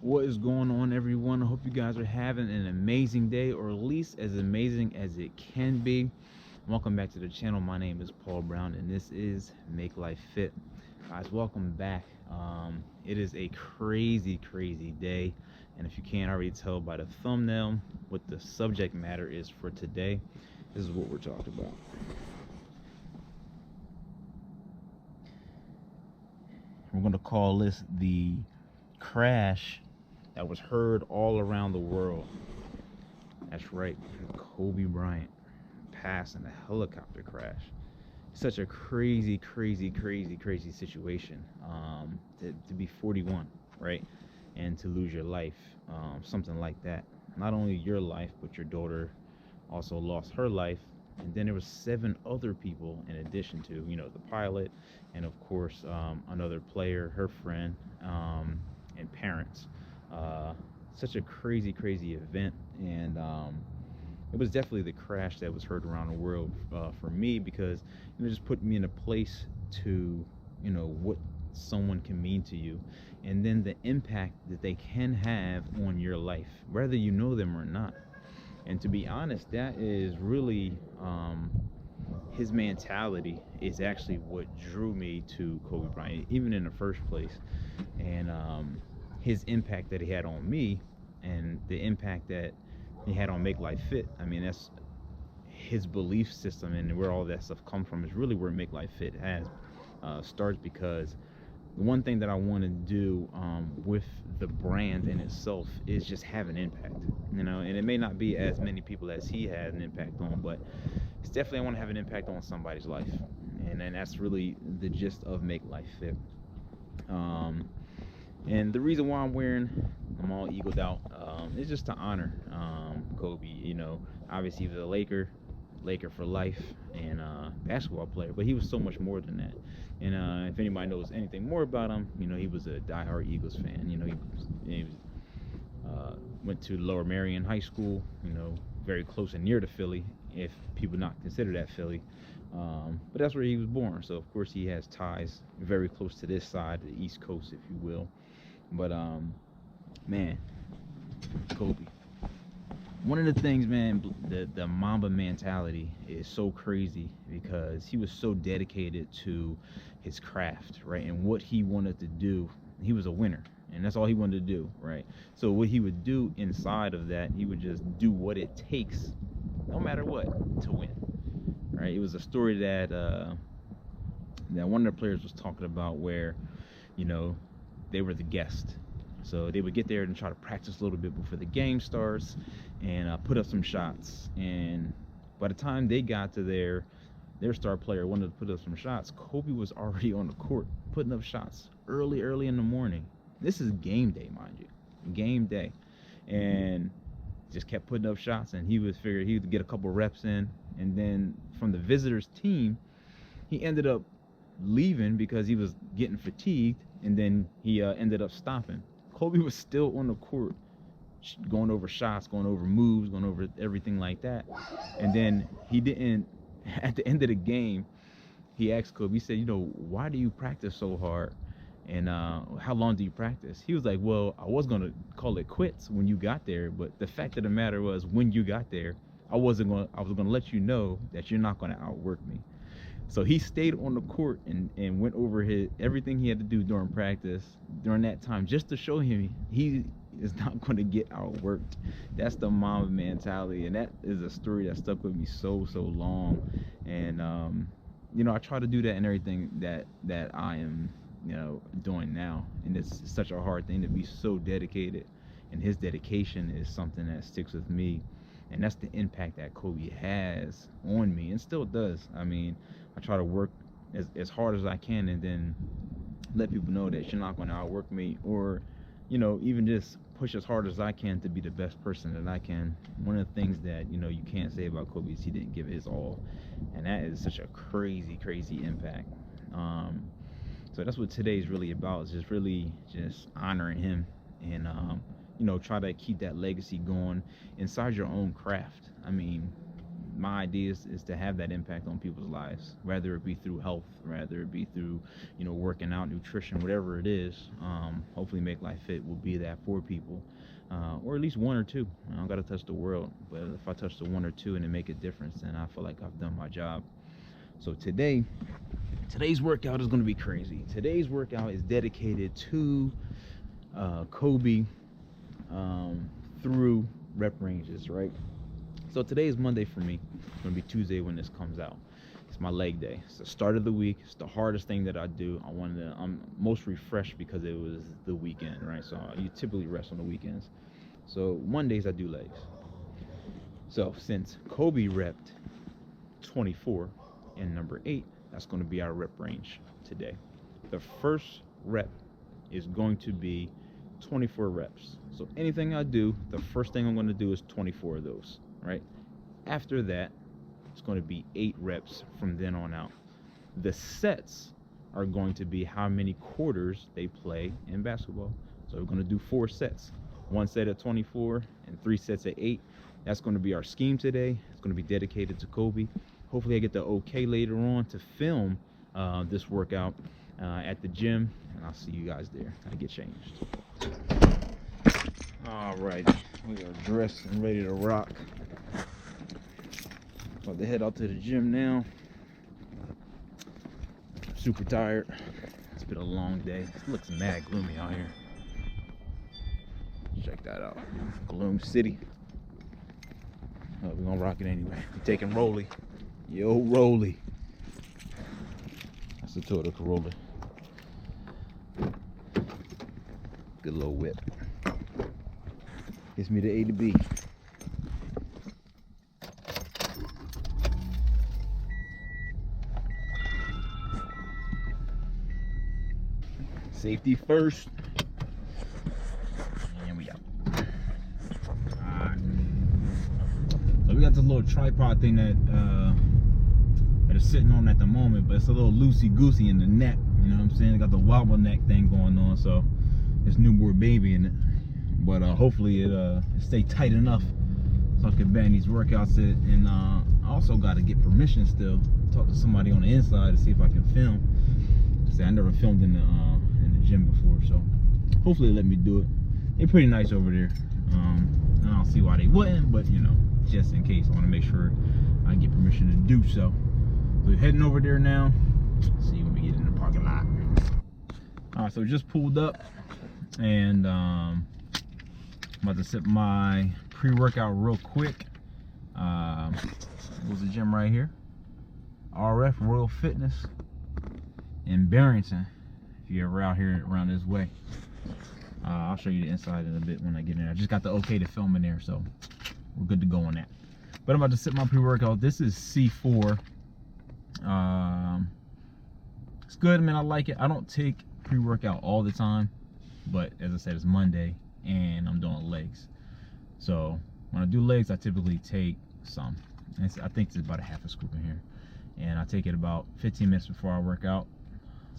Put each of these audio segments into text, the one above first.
What is going on, everyone? I hope you guys are having an amazing day, or at least as amazing as it can be. Welcome back to the channel. My name is Paul Brown, and this is Make Life Fit. Guys, welcome back. It is a crazy day, and if you can't already tell by the thumbnail what the subject matter is for today, this is what we're talking about. We're going to call this the crash that was heard all around the world. That's right, Kobe Bryant passed in a helicopter crash. Such a crazy situation. To be 41, right, and to lose your life, something like that. Not only your life, but your daughter also lost her life, and then there was 7 other people in addition to, the pilot, and of course another player, her friend, and parents. Such a crazy event, and it was definitely the crash that was heard around the world for me, because it just put me in a place to what someone can mean to you, and then the impact that they can have on your life, whether you know them or not. And to be honest, that is really his mentality is actually what drew me to Kobe Bryant, even in the first place. And his impact that he had on me, and the impact that he had on Make Life Fit. I mean, that's his belief system, and where all that stuff comes from is really where Make Life Fit has starts, because the one thing that I want to do with the brand in itself is just have an impact, and it may not be as many people as he had an impact on, but it's definitely, I want to have an impact on somebody's life, and that's really the gist of Make Life Fit. And the reason why I'm all eagled out, is just to honor Kobe. Obviously he was a Laker for life, and basketball player, but he was so much more than that. And if anybody knows anything more about him, he was a diehard Eagles fan. He went to Lower Merion High School, very close and near to Philly, if people not consider that Philly. But that's where he was born, so of course he has ties very close to this side, the East Coast, if you will. But man, Kobe, one of the things, man, the MAMBA mentality is so crazy, because he was so dedicated to his craft, right, and what he wanted to do. He was a winner, and that's all he wanted to do, right? So what he would do inside of that, he would just do what it takes, no matter what, to win, right? It was a story that one of the players was talking about, where they were the guest, so they would get there and try to practice a little bit before the game starts, and put up some shots. And by the time they got to their star player wanted to put up some shots, Kobe was already on the court putting up shots early in the morning. This is game day, mind you, game day, and just kept putting up shots. And he was figured he would get a couple reps in, and then from the visitors team, he ended up leaving because he was getting fatigued, and then he ended up stopping. Kobe was still on the court, going over shots, going over moves, going over everything like that. And then he didn't, at the end of the game, he asked Kobe, he said, why do you practice so hard, and how long do you practice? He was like, well, I was going to call it quits when you got there, but the fact of the matter was, when you got there, I was going to let you know that you're not going to outwork me. So he stayed on the court and went over everything he had to do during practice during that time, just to show him he is not going to get outworked. That's the MAMBA mentality, and that is a story that stuck with me so long. And I try to do that in everything that I am doing now, and it's such a hard thing to be so dedicated, and his dedication is something that sticks with me. And that's the impact that Kobe has on me, and still does. I mean, I try to work as hard as I can, and then let people know that you're not going to outwork me, or even just push as hard as I can to be the best person that I can. One of the things that you can't say about Kobe is he didn't give his all, and that is such a crazy impact. So that's what today's really about, is just really just honoring him, and try to keep that legacy going inside your own craft. I mean, my idea is to have that impact on people's lives, whether it be through health, whether it be through, you know, working out, nutrition, whatever it is. Hopefully Makelifefit will be that for people, or at least one or two. I don't got to touch the world, but if I touch the one or two and it make a difference, then I feel like I've done my job. So today's workout is going to be crazy. Today's workout is dedicated to Kobe through rep ranges, right? So today is Monday for me. It's going to be Tuesday when this comes out. It's my leg day. It's the start of the week. It's the hardest thing that I do. I'm most refreshed because it was the weekend, right? So you typically rest on the weekends. So Mondays I do legs. So since Kobe repped 24 and number 8, that's going to be our rep range today. The first rep is going to be 24 reps. So anything I do, the first thing I'm going to do is 24 of those, right? After that, it's going to be 8 reps from then on out. The sets are going to be how many quarters they play in basketball. So we're going to do 4 sets. 1 set at 24 and 3 sets at 8. That's going to be our scheme today. It's going to be dedicated to Kobe. Hopefully I get the okay later on to film this workout at the gym, and I'll see you guys there. I get changed. All right, we are dressed and ready to rock. About to head out to the gym now. I'm super tired. It's been a long day. It looks mad gloomy out here. Check that out. Gloom City. We're gonna rock it anyway. We're taking Rolly. Yo, Rolly. That's the Toyota Corolla. Good little whip. Gets me to A to B. Safety first. And we out. Alright. So we got this little tripod thing that is sitting on at the moment, but it's a little loosey-goosey in the neck. You know what I'm saying? It got the wobble neck thing going on, so there's newborn baby in it. But hopefully it stay tight enough so I can bang these workouts in. And I also got to get permission still. Talk to somebody on the inside to see if I can film. See, I never filmed in the gym before, so hopefully they let me do it. They're pretty nice over there. I don't see why they wouldn't, but you know, just in case, I want to make sure I get permission to do so. So we're heading over there now. See you when we get in the parking lot. Alright, so just pulled up, and I'm about to sip my pre-workout real quick. There's the gym right here. RF Royal Fitness in Barrington. If you're ever out here around this way, I'll show you the inside in a bit when I get in there. I just got the okay to film in there, so we're good to go on that. But I'm about to sip my pre-workout. This is C4. It's good, man. I like it. I don't take pre-workout all the time, but as I said, it's Monday and I'm doing legs. So when I do legs, I typically take some. I think it's about a half a scoop in here, and I take it about 15 minutes before I work out.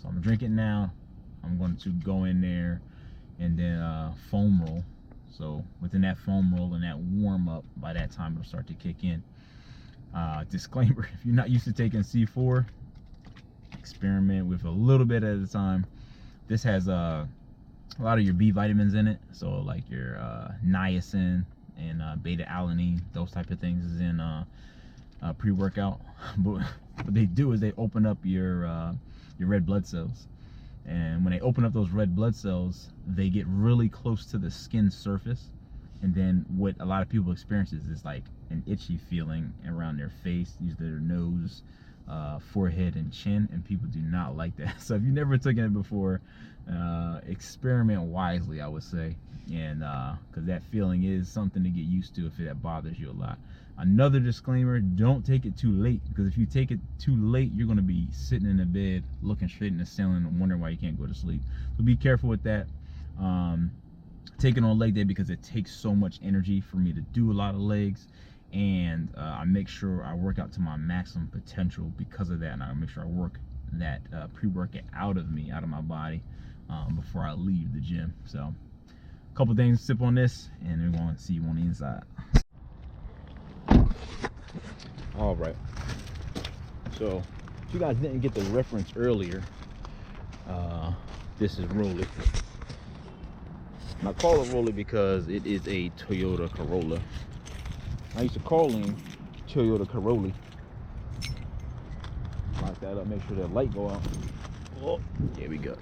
So I'm drinking now. I'm going to go in there and then foam roll. So within that foam roll and that warm up, by that time it'll start to kick in. Disclaimer: if you're not used to taking C4, experiment with a little bit at a time. This has a lot of your B vitamins in it, so like your niacin and beta alanine, those type of things is in pre-workout. But what they do is they open up your red blood cells, and when they open up those red blood cells, they get really close to the skin surface, and then what a lot of people experience is like an itchy feeling around their face, usually their nose, forehead and chin, and people do not like that. So if you've never taken it before, experiment wisely, I would say, and because that feeling is something to get used to if that bothers you a lot. Another disclaimer: don't take it too late, because if you take it too late, you're going to be sitting in the bed looking straight in the ceiling and wondering why you can't go to sleep. So be careful with that. Take it on leg day because it takes so much energy for me to do a lot of legs, and I make sure I work out to my maximum potential because of that, and I make sure I work that pre-workout out of me, out of my body, before I leave the gym. So a couple things, sip on this, and we're going to see you on the inside. All right. So, if you guys didn't get the reference earlier, this is Rolly. And I call it Rolly because it is a Toyota Corolla. I used to call him Toyota Corolla. Lock that up, make sure that light go out. Oh, here we go.